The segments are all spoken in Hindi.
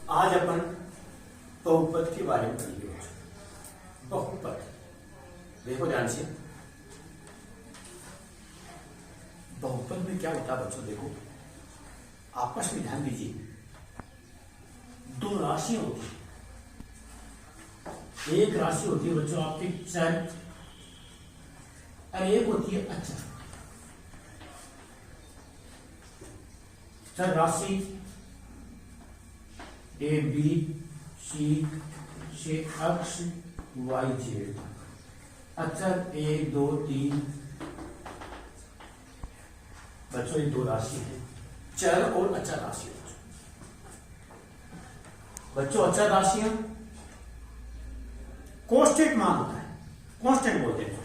आज अपन बहुपद के बारे में पढ़ेंगे। बहुपद देखो ध्यान से, बहुपद में क्या होता है बच्चों, देखो आपस में ध्यान दीजिए। दो राशियां होती है, एक राशि होती है बच्चों आपकी चर और एक होती है अचर। चर राशि ए बी सी से अक्ष वाई जेड, अचर 1 2 3। बच्चों ये दो राशि है, चर और अचर राशि। बच्चों अचर राशियां कांस्टेंट मान होता है, कांस्टेंट बोलते हैं,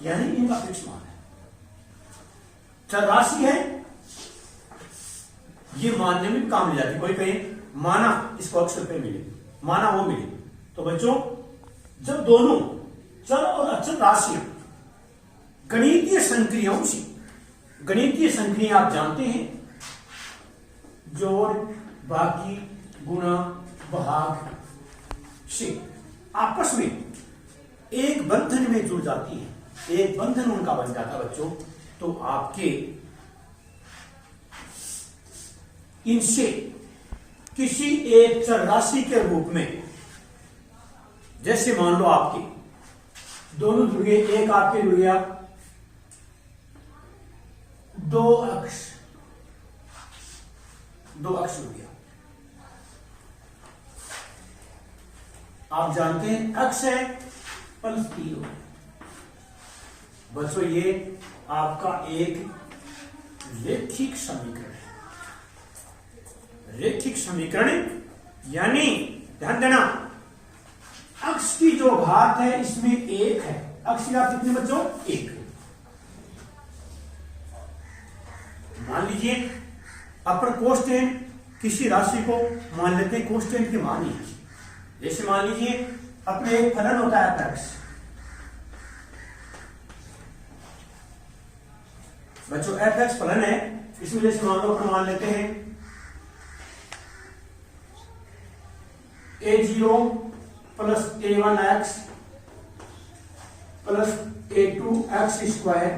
यानी इनका फिक्स मान है। चर राशि है, ये मानने में काम ले जाती। कोई कहे माना इसको अक्षर पे मिले, माना वो मिले। तो बच्चों जब दोनों चर और अचर राशियां गणितीय संक्रियाओं से, गणितीय संक्रिया आप जानते हैं, जोड़ बाकी गुणा भाग से आपस में एक बंधन में जुड़ जाती है, एक बंधन उनका बन जाता है बच्चों। तो आपके इनसे किसी एक चर राशि के रूप में, जैसे मान लो आपके दोनों जुड़ गए, एक आपके जुड़ गया दो अक्ष जुड़ गया। आप जानते हैं अक्ष है प्लस 3। बच्चों ये आपका एक रैखिक समीकरण है, रैखिक समीकरण यानी ध्यान देना, अक्ष की जो घात है इसमें 1 है। अक्ष की घात कितनी बच्चों? 1। मान लीजिए अपन कांस्टेंट किसी राशि को मान लेते हैं, कांस्टेंट के मान ही। जैसे मान लीजिए अपने एक फलन होता है x। बच्चों fx फलन है, इसमें जैसे मान लो अपन मान लेते हैं a0 plus a1x plus a2x square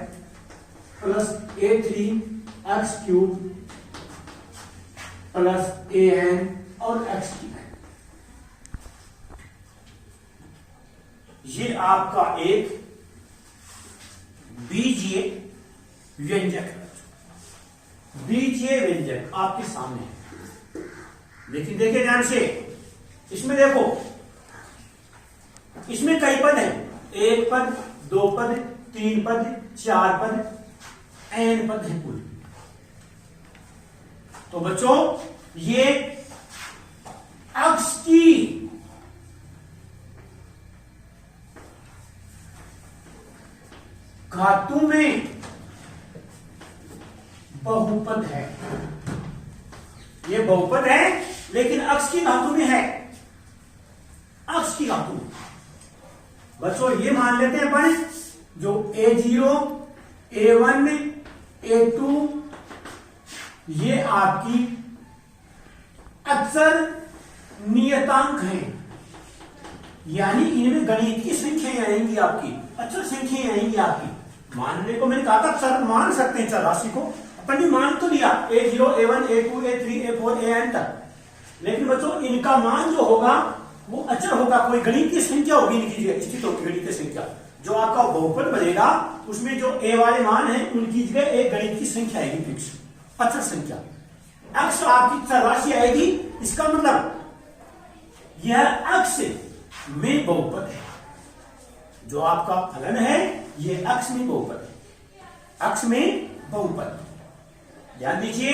plus a3x cube plus an और x की है। ये आपका एक बीजीय व्यंजक है। बीजीय व्यंजक आपके सामने है, लेकिन देखिए ध्यान से, इसमें देखो इसमें कई पद हैं, 1 पद 2 पद 3 पद 4 पद n पद है कुल। तो बच्चों ये अक्ष की घातों में बहुपद है। ये बहुपद है लेकिन अक्ष की घातों में है, अक्ष की घातों में। बच्चों ये मान लेते हैं अपन, जो a0 a1 a2 ये आपकी अचर नियतांक हैं, यानी इनमें गणितीय संख्याएं आएंगी आपकी, अचर संख्याएं आएंगी आपकी। मानने को मैंने कहा था चर मान सकते हैं, चर राशि को अपन ने मान तो लिया a0 a1 a2 a3 a4 an तक, लेकिन बच्चों इनका मान जो होगा वो अचर होगा, कोई गणितीय संख्या होगी इनकी स्थित होगी, गणितीय संख्या। जो आपका बहुपद बनेगा उसमें जो a वाले मान है उनकी जगह एक गणितीय संख्या आएगी फिक्स, अचर संख्या। अक्ष आपकी चर राशि आएगी, इसका मतलब यह अक्ष में बहुपद है। जो आपका फलन है ये अक्ष में बहुपद है, अक्ष में बहुपद। ध्यान दीजिए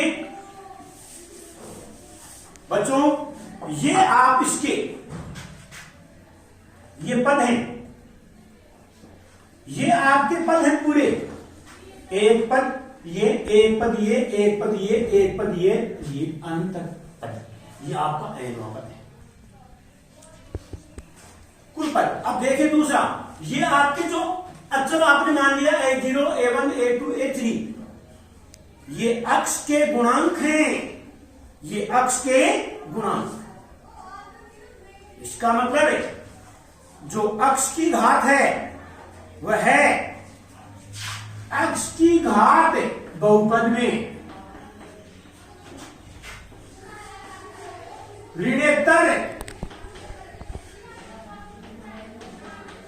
बच्चों, ये आप इसके ये पद हैं, ये आपके पद हैं पूरे, एक पद ये, एक पद ये, एक पद ये, एक पद ये अंत पद, ये आपका nवां पद है कुल पद। अब देखिए दूसरा, ये आपके जो अचर आपने मान लिया a0 a1 a2 a3, ये अक्ष के गुणांक हैं, ये अक्ष के गुणांक। इसका मतलब है जो अक्ष की घात है वह है अक्ष की घात बहुपद में ऋणोत्तर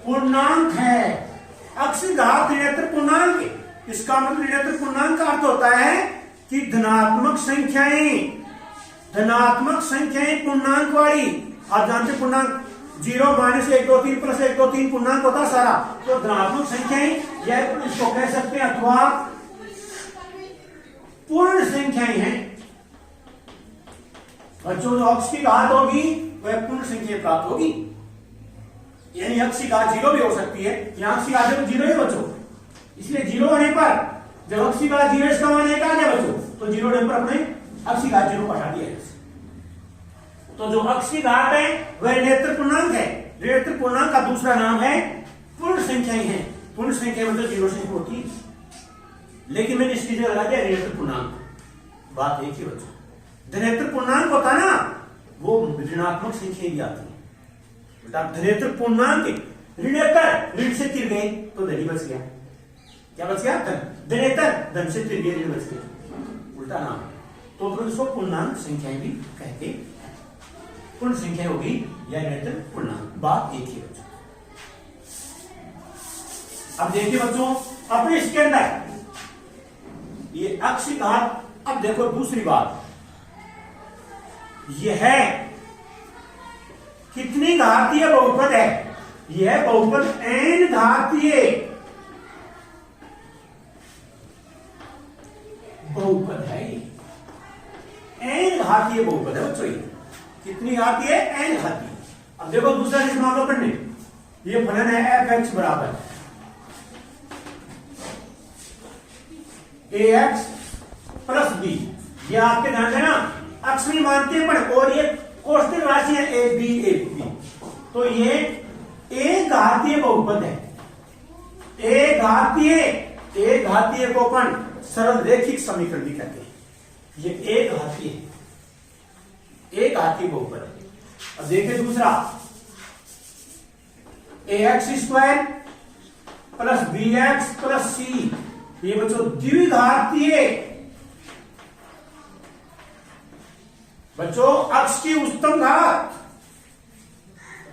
पूर्णांक है। अक्ष की घात ऋणोत्तर पूर्णांक, इसका मतलब ऋणोत्तर पूर्णांक का अर्थ होता है कि धनात्मक संख्याएं पूर्णांक वाली। आप जानते पूर्णांक 0 माइनस 1 2 3 प्लस 1 2 3 पूर्णांक होता है सारा। तो धनात्मक संख्याएं या इसको कह सकते हैं अथवा पूर्ण संख्याएं हैं। बच्चों जो अक्ष की घात होगी वह पूर्ण संख्या प्राप्त होगी। यानी अक्ष की घात 0 भी हो सकती है, यहां अक्ष की घात 0 है बच्चों। इसलिए 0 होने पर जब अक्ष की घात 0 इसका मान एक आ गया बच्चों, तो 0 होने पर अपने अक्ष की घात 0 को हटा दिया। तो जो अक्ष की घात है वह ऋणोत्तर पूर्णांक है। ऋणोत्तर पूर्णांक का दूसरा नाम है पूर्ण संख्याएं हैं। पूर्ण संख्या मतलब 0 से होती, लेकिन मैंने इसकी जगह लगा दिया ऋणोत्तर पूर्णांक। बात एक ही बच्चों, धनात्मक पूर्णांक होता ना वो ऋणात्मक संख्या भी आती है। धनात्मक पूर्णांक ऋणोत्तर ऋण से तिर गए तो धनी बच गया। क्या बच गया? धनेतर धन से तिर गए ऋण बच गया, उल्टा नाम। तो फिर उसको पूर्णांक संख्याएं भी कहते हैं। पूर्ण संख्या होगी या ऋणोत्तर पूर्णांक, बात एक ही बच्चों। अब देखिए बच्चों अपने इसके अंदर ये अक्ष की घात। अब देखो दूसरी बात, यह है कितनी घातीय बहुपद है? यह बहुपद n घातीय बहुपद है। n घातीय बहुपद है बच्चों। ये कितनी घातीय है? n घातीय। अब देखो दूसरा चीज मान लो पढ़ने, ये फलन है f(x) बराबर ax प्लस b। ये आपके ध्यान है ना, अक्ष भी मानते हैं पर, और ये कोष्ठक राशि है a b। तो ये एक घातीय बहुपद है। एक घातीय को अपन सरल रेखिक समीकरण भी कहते हैं। ये एक घातीय बहुपद है। अब देखिए दूसरा ax² plus bx plus c। ये बच्चों द्विघातीय, बच्चों अक्ष की उच्चतम घात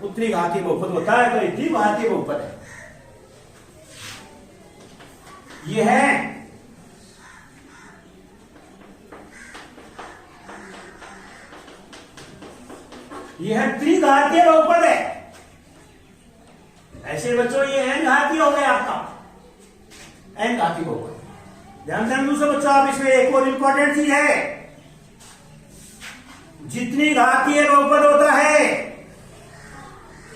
उत्तरी घातीय बहुपद होता है, तो द्विघातीय बहुपद है। यह है यह त्रिघातीय बहुपद है। ऐसे बच्चों ये n घातीय हो गया आपका, n घातीय बहुपद। ध्यान से दूसरे बच्चों आप इसमें एक और इंपॉर्टेंट चीज है, जितनी घातीय बहुपद होता है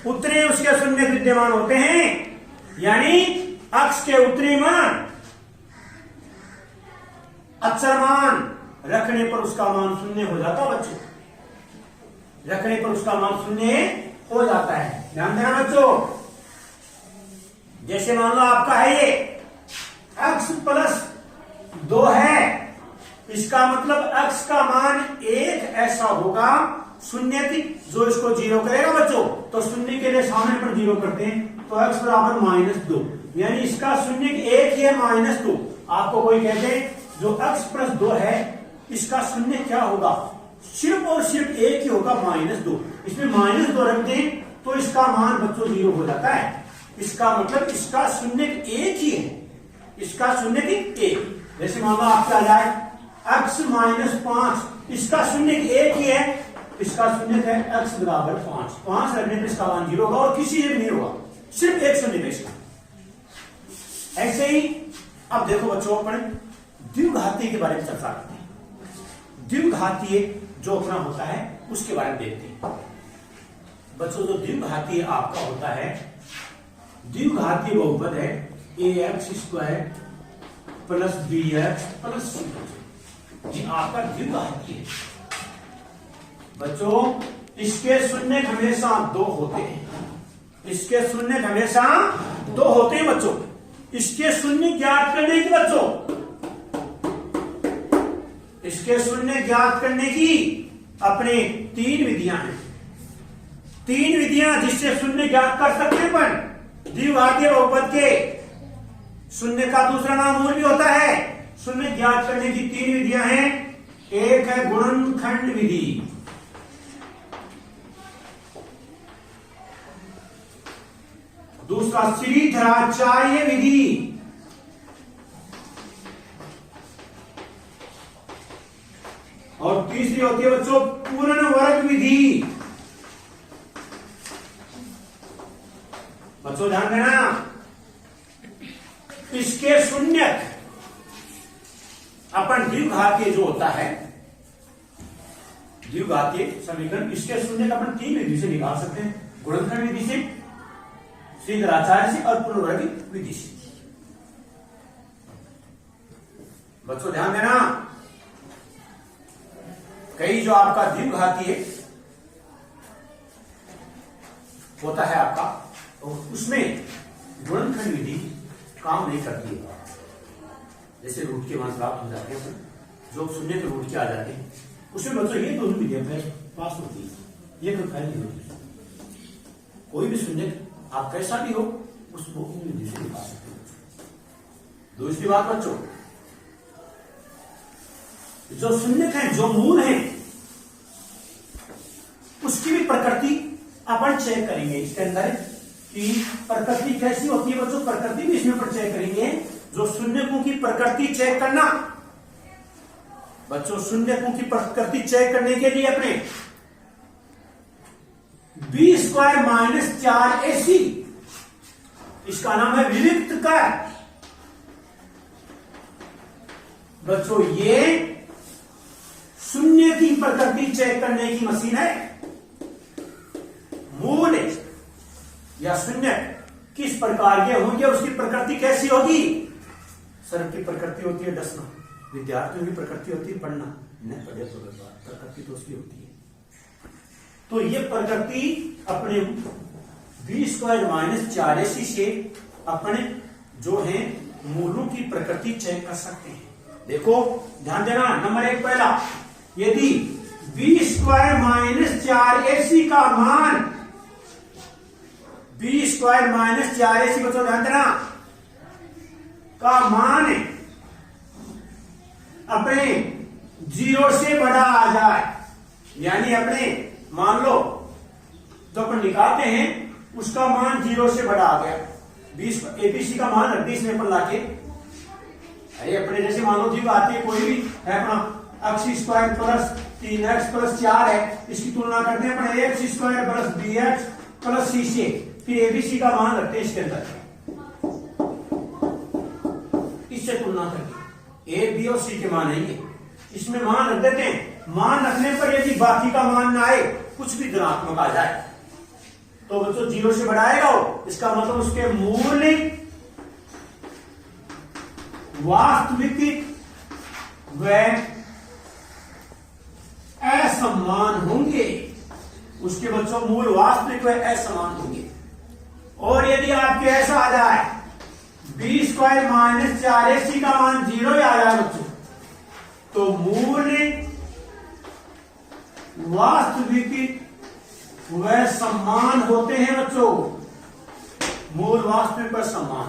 उतने उसके शून्य विद्यमान होते हैं। यानी अक्ष के उत्तरी मान अक्षर मान रखने पर उसका मान शून्य हो जाता है बच्चों, रखने पर उसका मान शून्य हो जाता है। ध्यान देना बच्चों, जैसे मान लो आपका है ये x प्लस 2 है, इसका मतलब x का मान 1 ऐसा होगा शून्य की जो इसको 0 करेगा बच्चों। तो शून्य के लिए सामने पर 0 करते हैं, तो x बराबर -2, यानी इसका शून्य 1 ही है -2। आपको कोई कहते हैं जो x प्लस 2 है इसका शून्य क्या होगा? सिर्फ और सिर्फ 1 ही होगा, -2। इसमें -2 रख दें तो इसका मान बच्चों 0 हो जाता है। इसका मतलब इसका शून्य 1 ही है, इसका शून्य 1। जैसे मान लो आपका आ जाए x -5, इसका शून्य 1 ही है, इसका शून्य है x बराबर 5। 5 रखने पर इसका मान 0 होगा और किसी से भी नहीं होगा, सिर्फ एक शून्य है इसका। ऐसे ही अब देखो बच्चों अपन द्विघातीय के बारे में चर्चा करते हैं। द्विघातीय जो अपना होता है उसके बारे में देखते हैं बच्चों। जो द्विघातीय आपका होता है, द्विघातीय बहुपद है ax² plus bx plus c। ये आपका द्विघातीय बच्चों। इसके शून्य हमेशा 2 होते हैं, इसके शून्य हमेशा 2 होते हैं बच्चों। इसके शून्य ज्ञात करने के बच्चों इसके शून्य ज्ञात करने की अपने 3 विधियां हैं। 3 विधियां जिससे शून्य ज्ञात कर सकते हैं, पर द्विघातीय बहुपद के शून्य का दूसरा नाम मूल भी होता है। शून्य ज्ञात करने की 3 विधियां हैं। एक है गुणनखंड विधि, दूसरा श्रीधराचार्य विधि, और तीसरी होती है बच्चों पूर्ण वर्ग विधि। बच्चों ध्यान देना, इसके शून्य अपन द्विघातीय जो होता है, द्विघातीय समीकरण, इसके शून्य का अपन 3 विधि से निकाल सकते हैं। गुणनखंड विधि से, श्रीधराचार्य से और पूर्ण वर्ग विधि से। बच्चों ध्यान देना, कई जो आपका द्विघातीय होता है आपका, तो उसमें गुणनखंड विधि काम नहीं करती है। जैसे रूट के मान प्राप्त हो जाते हैं, जो शून्य के रूट के आ जाते हैं, उसमें बच्चों ये दोनों विधियां पास होती है, ये तो फैल नहीं होती। कोई भी शून्य आप कैसा भी हो, उसको विधि से निकाल सकते हैं। दूसरी बात बच्चों, जो शून्य है, जो मूल है, उसकी भी प्रकृति अपन चेक करेंगे इसके अंदर कि प्रकृति कैसी होती है। बच्चों प्रकृति भी इसमें पर चेक करेंगे। जो शून्यकों की प्रकृति चेक करना, बच्चों शून्यकों की प्रकृति चेक करने के लिए अपने b² - 4ac, इसका नाम है विविक्त कर। बच्चों ये शून्य की प्रकृति चेक करने की मशीन है। मूल या शून्य किस प्रकार के होंगे, उसकी प्रकृति कैसी होगी। सर्व की प्रकृति होती है डसना, विद्यार्थियों की प्रकृति होती है पढ़ना, न पढ़े तो प्रकृति तो उसकी होती है। तो ये प्रकृति अपने b² - 4ac से अपने जो है मूलों की प्रकृति चेक कर सकते हैं। देखो ध्यान देना, नंबर 1 पहला, यदि b² - 4ac का मान, b² - 4ac बच्चों ध्यान देना, का मान अपने 0 से बड़ा आ जाए, यानी अपने मान लो तो अपन निकालते हैं, उसका मान 0 से बड़ा आ गया। 20 एबीसी का मान 38 में अपन लाके, अरे अपने जैसे मान लो जीव आती है कोई भी है अपना x² + 3x + 4 है, इसकी तुलना करते हैं अपने x² + bx + c से, फिर एबीसी का मान रखते हैं इसके अंदर, इससे तुलना करके ए बी और सी के मान आएंगे, इसमें मान रख देते हैं। मान रखने पर यदि बाकी का मान ना आए, कुछ भी धनात्मक आ जाए, तो बच्चों 0 से बढ़ाएगा वो, इसका मतलब उसके मूल्य वास्तविक व असमान होंगे। उसके बच्चों मूल वास्तविक व असमान होंगे। और यदि आपके ऐसा आ जाए b² - 4ac का मान 0 ही आ जाए बच्चों, तो मूल वास्तविक व समान होते हैं बच्चों, मूल वास्तविक व समान।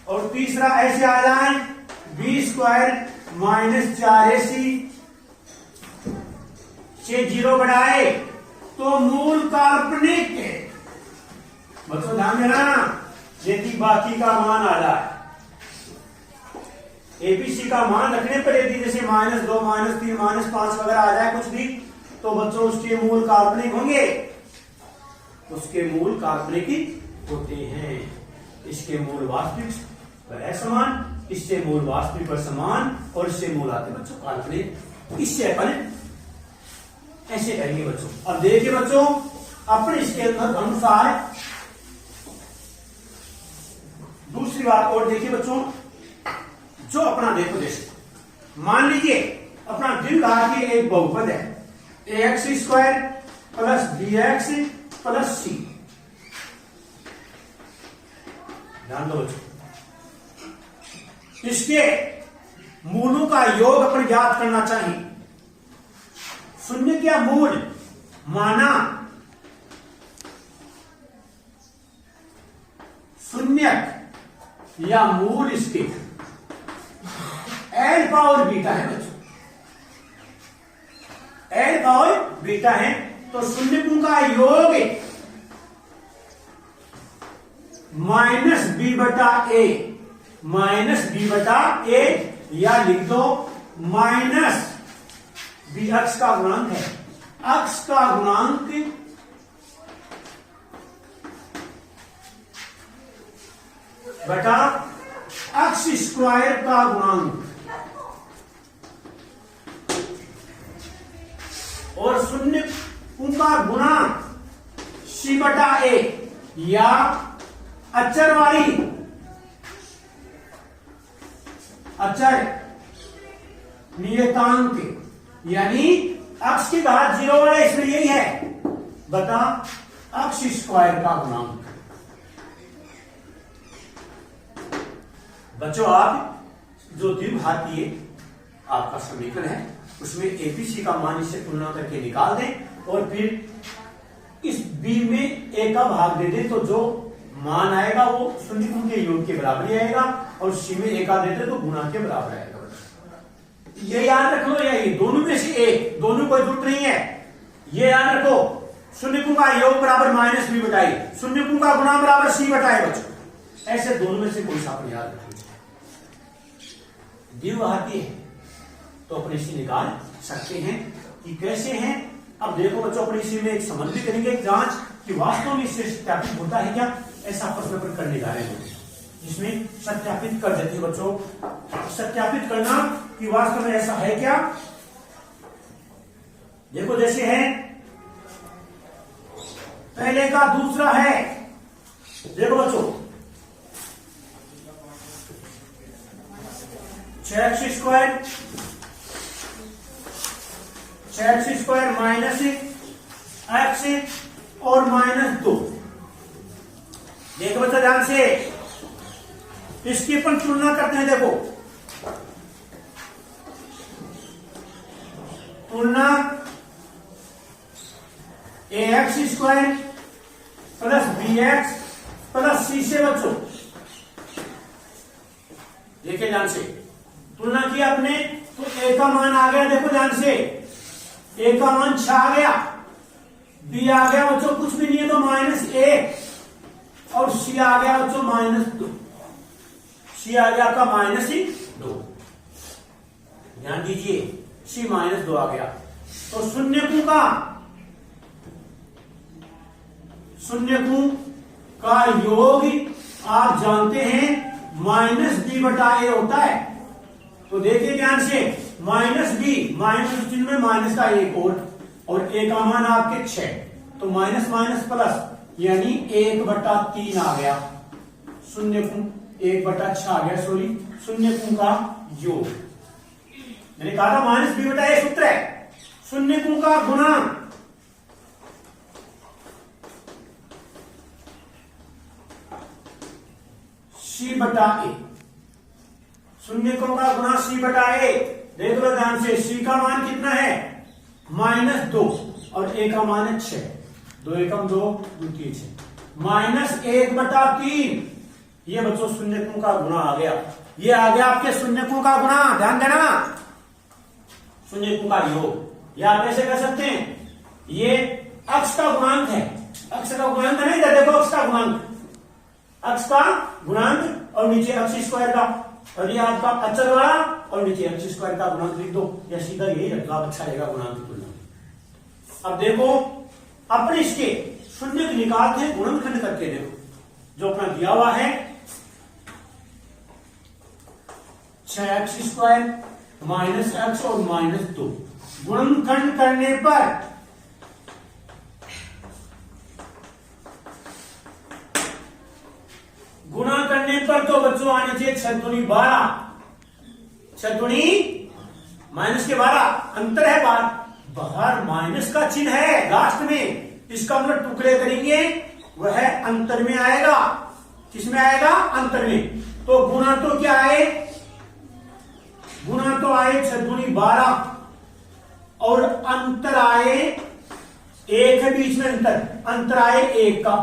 और तीसरा ऐसे आ जाए b² - 4ac से 0 बढ़ाए तो मूल काल्पनिक है। बच्चों ध्यान देना, यदि बाकी का मान आ जाए, एबीसी का मान रखने पर यदि जैसे -2 -3 -5 वगैरह आ जाए कुछ भी, तो बच्चों उसके मूल काल्पनिक होंगे, उसके मूल काल्पनिक होते हैं। इसके मूल वास्तविक पर असमान, इससे मूल वास्तविक पर समान, और इससे मूल आते बच्चों काल्पनिक। इससे अपन ऐसे करेंगे बच्चों। अब देखिए बच्चों, अपने इसके अनुसार दूसरी बात और देखिए बच्चों, जो अपना देखो जैसे मान लीजिए अपना द्विघातीय एक बहुपद है ax² + bx + c। ध्यान दो बच्चों, इसके मूलों का योग अपन ज्ञात करना चाहिए। किया मूल माना शून्यक या मूल इसके एल पावर बीटा है बच्चों, एल पावर बीटा है, तो शून्यकों का योग माइनस बी बटा ए, माइनस बी बटा ए, या लिख दो माइनस बी अक्ष का गुणांक है, अक्ष का गुणांक बटा अक्ष स्क्वायर का गुणांक, और शून्य का गुणा सी बटा ए, या अचर वाली अचर नियतांक, यानी अक्ष की घात 0 वाला इसमें यही है, बता अक्ष स्क्वायर का गुणांक। बच्चों आप जो द्विघातीय आपका समीकरण है उसमें एबीसी का मान इससे तुलना करके निकाल दें, और फिर इस बी में ए का भाग दे दें, तो जो मान आएगा वो शून्यकों के योग के बराबर ही आएगा, और सी में ए का देते तो गुणा के बराबर आएगा। ये याद रख लो, या ये दोनों में से एक, दोनों कोई जरूरत नहीं है, ये याद रखो, शून्यकों का योग बराबर माइनस बी बटाई, शून्यकों का गुणा बराबर सी बटाए बच्चों, ऐसे दोनों में से कोई सा आप याद रखो। द्विघातीय है तो अपने इसी निकाल सकते हैं कि कैसे हैं। अब देखो बच्चों, अपने इसी में एक संबंध भी करेंगे, एक जांच कि वास्तव में इससे सत्यापित होता है क्या, ऐसा प्रश्न पर करने जा रहे हैं जिसमें सत्यापित कर देते हैं बच्चों, सत्यापित करना कि वास्तव में ऐसा है क्या। देखो जैसे है पहले का दूसरा है, देखो बच्चों 6x square, 6x square minus x और -2। देखो बच्चा ध्यान से, इसकी अपन तुलना करते हैं। देखो तुलना ax square plus bx plus c से बच्चों, देखिए ध्यान से तुलना किया आपने, तो a का मान आ गया, देखो ध्यान से a का मान 6 आ गया, b आ गया बच्चों कुछ भी नहीं है तो -1, और c आ गया बच्चों -2, c आ गया आपका -2। ध्यान दीजिए c -2 आ गया, तो शून्यकों का योग आप जानते हैं -b बटा a होता है। तो देखिए ध्यान से, -b, माइनस चिन्ह में माइनस का एक और a का मान आपके 6, तो माइनस माइनस प्लस, यानी 1/3 आ गया, शून्यकों 1/6 आ गया, सॉरी शून्यकों का योग। मैंने कहा था -b बटा a सूत्र है, शून्यकों का गुणा c बटा a, शून्यकों का गुणा c बटा a। देख लो ध्यान से, c का मान कितना है -2 और a का मान है 6, 2 एकम 2 2 6, -1/3। ये बच्चों शून्यकों का गुणा आ गया, ये आ गया आपके शून्यकों का गुणा, ध्यान देना, शून्यकों का योग। या आप ऐसे कर सकते हैं, ये अक्ष का गुणांक है, अक्ष का गुणांक नहीं, इधर देखो अक्ष का गुणांक, अक्ष का गुणांक और नीचे अक्ष स्क्वायर का, और ये आपका अचर वाला और नीचे अक्ष स्क्वायर का गुणांक लिख दो, या सीधा यही रखना अच्छा रहेगा गुणांक की तुलना। अब देखो अपने इसके शून्य निकालते हैं गुणनखंड करके, देखो जो अपना दिया हुआ है 6x स्क्वायर -x और -2, गुणनखंड करने पर गुणा करने पर तो बच्चों आने चाहिए 6 दूनी 12, 6 दूनी माइनस के 12, अंतर है बाहर माइनस का चिन्ह है लास्ट में, इसका मतलब टुकड़े करेंगे वह अंतर में आएगा, किसमें आएगा अंतर में। तो गुणा तो क्या आए, गुणा तो आए 6 दूनी 12 और अंतराय एक है बीच में अंतराय एक का,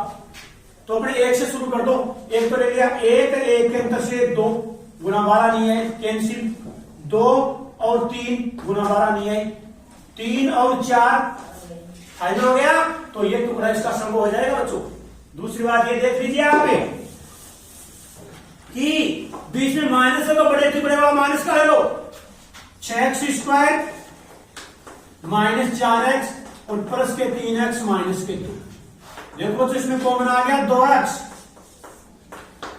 तो अपने एक से शुरू कर दो। एक तो ले लिया, एक के अंतर से 2 गुना 12 नहीं है, कैंसिल। 2 और 3 गुना 12 नहीं है, 3 और 4 फाइनल हो गया। तो ये टुकड़ा इसका संग हो जाएगा बच्चों। दूसरी बात ये देख लीजिए आप कि बीच में माइनस है तो बड़े टुकड़े वाला माइनस का ले लो। 6x² माइनस 4x और प्लस के 3x माइनस के 2। देखो तो इसमें कॉमन आ गया 2x,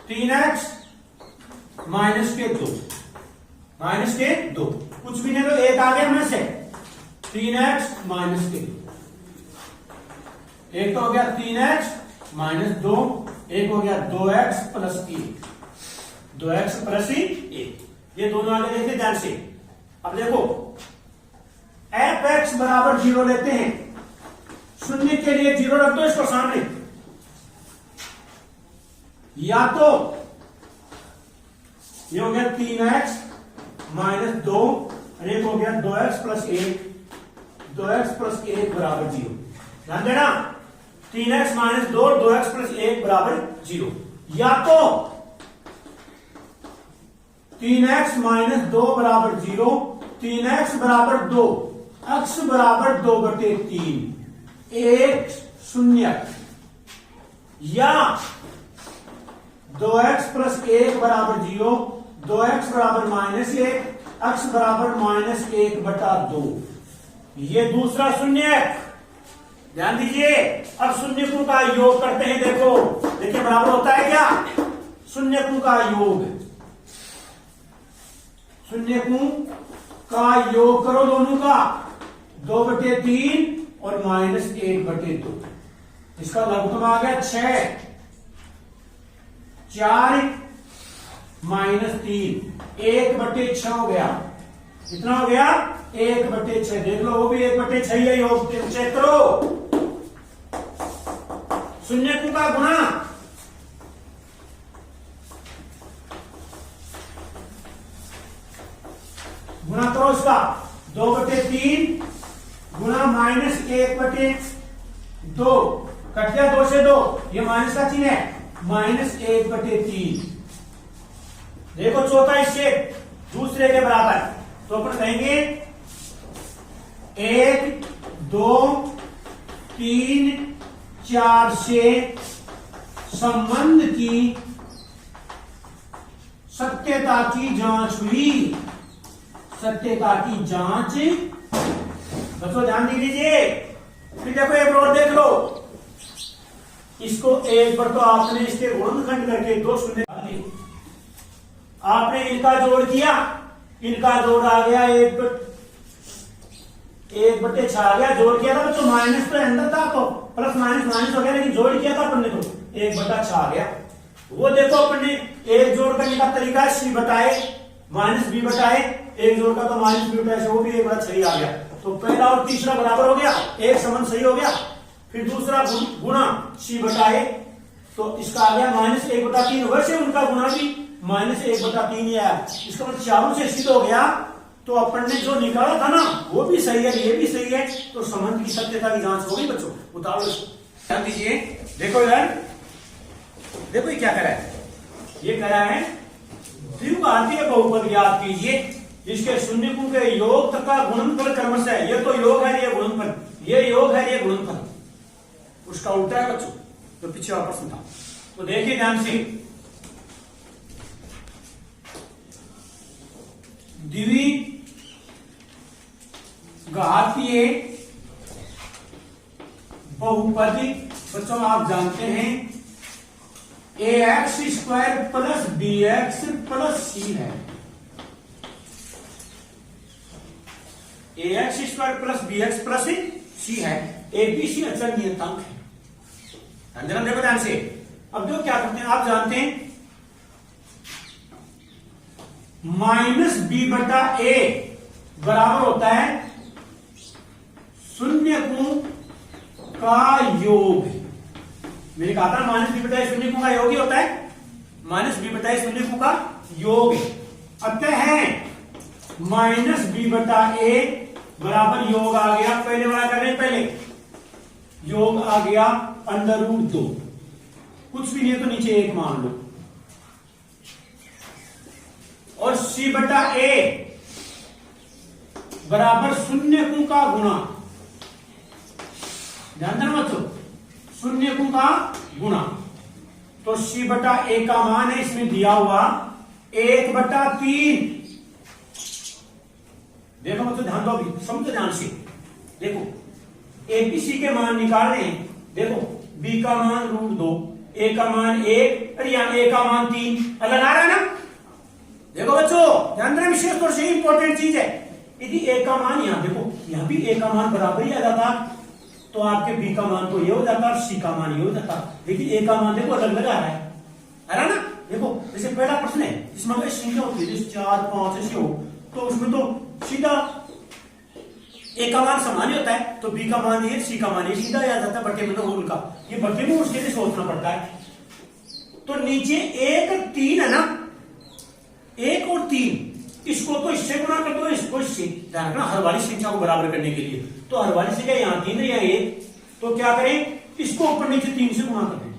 3x माइनस के 2, माइनस के 2 कुछ भी नहीं, तो एक आ गया में से 3x माइनस के 2। एक तो हो गया 3x माइनस 2, एक हो गया 2x प्लस 1, 2x प्लस 1। ये दोनों आगे देखिए ध्यान से। अब देखो fx बराबर 0 लेते हैं, शून्य के लिए 0 रख दो इसको सामने। या तो ये हो गया 3x माइनस 2 और एक हो गया 2x प्लस 1, 2x प्लस 1 बराबर 0। ध्यान देना, 3x माइनस 2 और 2x प्लस 1 बराबर 0। या तो 3x माइनस 2 बराबर 0, 3x बराबर 2, x बराबर 2/3, 1 0, या 2x प्लस 1 बराबर 0, 2x बराबर -1, x बराबर -1/2। ये दूसरा शून्य है, ध्यान दीजिए। अब शून्यकों का योग करते हैं। देखो देखिए बराबर होता है क्या, शून्यकों का योग, शून्यकों का योग करो दोनों का, 2/3 और -1/2। इसका लघुत्तम आ गया 6, 4 -3, 1/6 हो गया। कितना हो गया, 1/6। देख लो वो भी 1/6 है, योग चेक करो। शून्यकों का गुणा, गुणा करो इसका, 2/3 गुणा -1/2, कट गया 2 से 2, ये माइनस का चिन्ह है, -1/3। देखो चौथा इससे दूसरे के बराबर, तो अपन कहेंगे 1 2 3 4 से संबंध की सत्यता की जांच हुई, सत्यता की जांच। बच्चों ध्यान दे लीजिए। फिर देखो एक और देख लो, इसको एक पर तो आपने इसके गुणनखंड करके 2 शून्य, आपने इनका जोड़ किया, इनका जोड़ आ गया 1/6 आ गया। जोड़ किया था बच्चों, माइनस तो अंदर था तो प्लस माइनस माइनस हो गया, लेकिन जोड़ किया था अपन ने तो 1/6 आ गया। वो देखो अपन ने एक जोड़ करने का तरीका है, c बताए माइनस b बताए, एक जोड़ का तो माइनस b बताए, वो भी 1/6 आ गया। तो पहला और तीसरा बराबर हो गया, एक समान सही हो गया। फिर दूसरा गुणा c बताए, तो इसका आ गया -1/3। वैसे उनका गुणा भी -1/3 ही आया। इसका मतलब चारों से सिद्ध हो गया। तो अपन ने जो निकाला था ना वो भी सही है, ये भी सही है, तो संबंध की सत्यता की जांच होगी बच्चों। उतारो, ध्यान दीजिए। देखो इधर, देखो ये क्या करा है, ये करा है द्विघातीय बहुपद ज्ञात कीजिए जिसके शून्यकों के योग तथा गुणनफल क्रमशः है। ये तो योग है, ये गुणनफल, ये योग है, ये गुणनफल। उसका उल्टा है बच्चों, तो पीछे वापस था। तो देखिए ध्यान से, द्विघातीय बहुपदी बच्चों आप जानते हैं ax² plus bx plus c है। ax² plus bx plus c है, abc अचल नियतांक है। देखो ध्यान से। अब जो क्या करते हैं आप जानते हैं, -b/a बराबर होता है शून्यकों का योग। मैंने कहा था -b/a शून्यकों का योग ही होता है, -b/a शून्यकों का योग। अतः है -b/a बराबर योग आ गया, पहले वाला कर रहे हैं, पहले योग आ गया √2, कुछ भी नहीं है तो नीचे 1 मान लो, और c/a बराबर शून्य का गुणा, ध्यान देना बच्चों, शून्य का गुणा, तो c/a का मान है इसमें दिया हुआ 1/3। देखो बच्चों ध्यान दो, अभी समझो ध्यान से, देखो एबीसी के मान निकाल रहे हैं, देखो b का मान √2, a का मान 1, और यहाँ a का मान 3, अलग आ रहा है ना। देखो बच्चों ध्यान देना, विशेष तौर से इंपॉर्टेंट चीज है, यदि a का मान यहाँ देखो, यहाँ भी a का मान बराबर ही आ जाता तो आपके b का मान तो ये हो जाता और c का मान ये हो जाता, लेकिन a का मान देखो अलग अलग आ रहा है ना। देखो जैसे पहला प्रश्न है, इसमें अगर संख्या होती है 4 5 ऐसे हो, तो उसमें तो सीधा a का मान समान ही होता है, तो b का मान ये, c का मान ये, सीधा आ जाता है बटे में, तो होल का ये बटे में उसके लिए सोचना पड़ता है। तो नीचे 1 3 है ना, 1 और 3, इसको तो इससे गुणा कर दो, इसको इससे, ध्यान रखना हर वाली संख्या को बराबर करने के लिए, तो हर वाली संख्या यहाँ 3 है यहाँ 1, तो क्या करें, इसको ऊपर नीचे 3 से गुणा कर दें,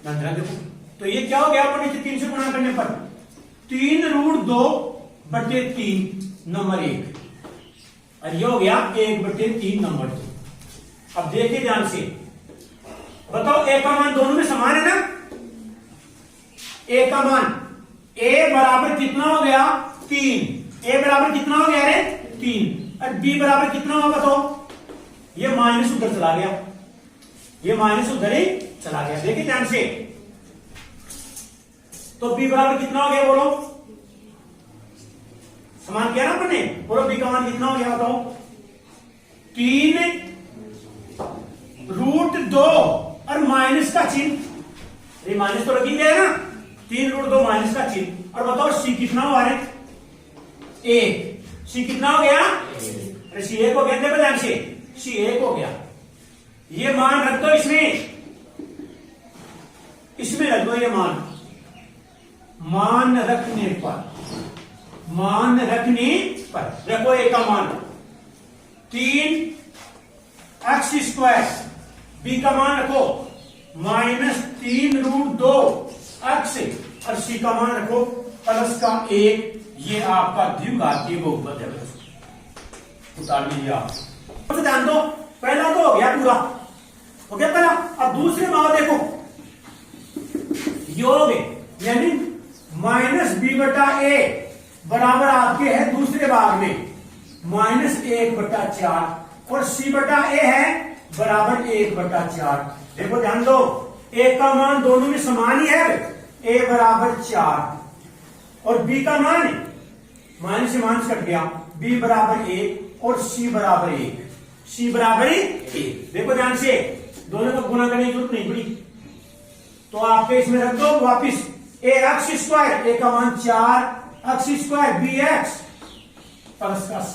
ध्यान देना। देखो तो ये क्या हो गया, ऊपर नीचे 3 से गुणा करने पर 3√2/3 नंबर 1, और ये हो गया 1/3 नंबर 2। अब देखिए ध्यान से, बताओ a का मान दोनों में समान है ना, a का मान a बराबर कितना हो गया 3, a बराबर कितना हो गया रे 3, और b बराबर कितना होगा, बताओ ये माइनस उधर चला गया, ये माइनस उधर ही चला गया। देखिए ध्यान से, तो b बराबर कितना हो गया, बोलो समान किया ना अपने, बोलो b का मान कितना हो गया, बताओ 3√2 और माइनस का चिन्ह, ये माइनस तो लगी गया ना, 3√2 माइनस का चिन्ह, और बताओ c कितना हुआ रे 1, c कितना हो गया, अरे c 1 हो गया, देखो ध्यान से c 1 हो गया, ये मान रख दो इसमें रख दो, ये मान रखने पर रखो a का मान 3x², b का मान रखो -3√2x, और c का मान रखो +1, ये आपका द्विघातीय बहुपद है, उतार लीजिए आप। तो ध्यान दो, पहला तो हो गया पूरा, हो गया पहला। अब दूसरे में देखो, योग यानी -b/a बराबर आपके है दूसरे भाग में -1/4, और c/a है बराबर 1/4। देखो ध्यान दो, a का मान दोनों में समान ही है, a बराबर 4, और b का मान माइनस से माइनस कट गया, b बराबर 1 और c बराबर 1, c बराबर 1। देखो ध्यान से, दोनों को गुणा करने की जरूरत नहीं पड़ी, तो आपके इसमें रख दो वापिस ax², a का मान 4x² bx प्लस का c,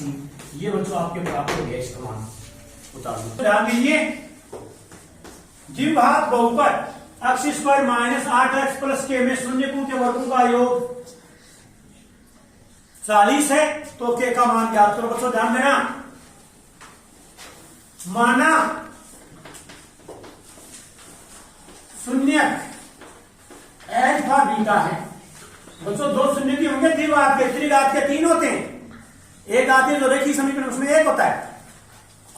ये बच्चों आपके प्राप्त हो गया, इसका मान उतार दो। ध्यान दीजिए, द्विघात बहुपद x² -8x + k में शून्य के वर्गों का योग 40 है, तो k का मान ज्ञात करो। बच्चों ध्यान देना, माना शून्य अल्फा बीटा है, बच्चों दो शून्य की होंगे, द्विघात के, त्रिघात के 3 होते हैं, एक आते हैं जो रेखीय समीकरण उसमें 1 होता है,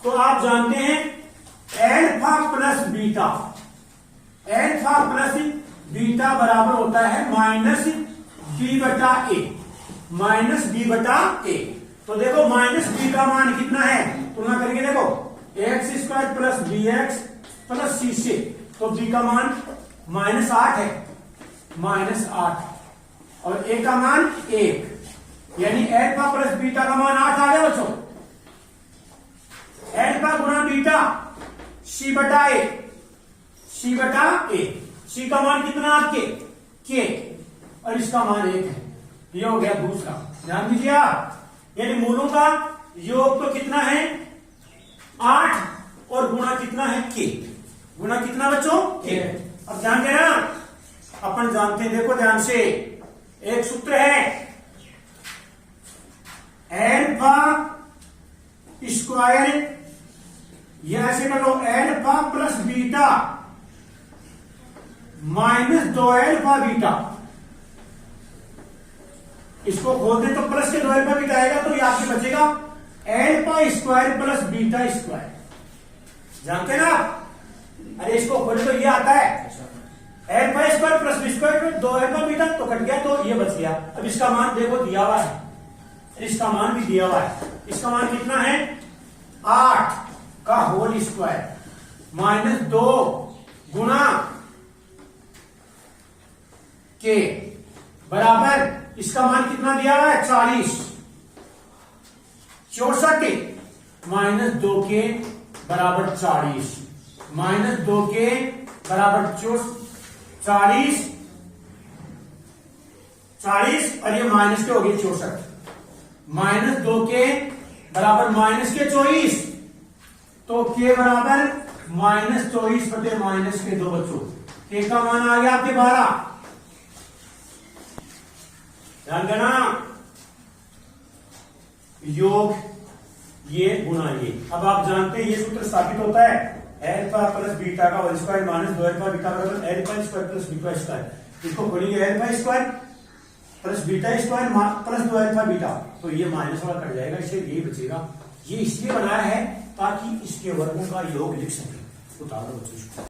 तो आप जानते हैं alpha plus beta, alpha plus beta बराबर होता है -b/a, तो देखो -b का मान कितना है, तुलना करके देखो, x² + bx + c से, तो b का मान -8 है, -8, और a का मान 1, यानी अल्फा प्लस बीटा का मान 8 आ गया बच्चों। अल्फा गुणा बीटा c/a, c का मान कितना आपके k, और इसका मान 1 है, ये हो गया दूसरा। ध्यान दीजिए आप, यानी मूलों का योग तो कितना है 8, और गुणा कितना है k, गुणा कितना बच्चों k। अब ध्यान देना, अपन जानते हैं, देखो ध्यान से, एक सूत्र है अल्फा स्क्वायर, ये ऐसे कर लो alpha plus beta minus 2 alpha beta, इसको खोल दे तो प्लस के 2 एल्फा बीटा आएगा, तो ये आपके बचेगा alpha square plus beta square. जानते ना आप? अरे इसको खोले तो ये आता है alpha square plus B square में 2 एल्फा बीटा, तो कट गया तो ये बच गया। अब इसका मान देखो दिया हुआ है, इसका मान भी दिया हुआ है। इसका मान कितना है 8 का होल स्क्वायर माइनस 2 गुना के बराबर इसका मान कितना दिया हुआ है 40, 64 माइनस 2 के बराबर 40, माइनस 2 के बराबर 40 और ये माइनस के हो गए 64, माइनस 2 के बराबर माइनस के 24, तो के बराबर माइनस 24 बटे माइनस के 2 बच्चों, के का मान आ गया आपके 12। ध्यान देना, योग ये गुना ये। अब आप जानते हैं ये सूत्र स्थापित होता है एल्फा प्लस बीटा का whole square minus 2 alpha beta बराबर alpha square plus beta square. इसको खोलेंगे alpha square plus beta square plus 2 alpha beta, तो ये माइनस वाला कट जाएगा, इससे ये बचेगा। ये इसलिए बनाया है ताकि इसके वर्गों का योग लिख सके। उतारो बच्चों।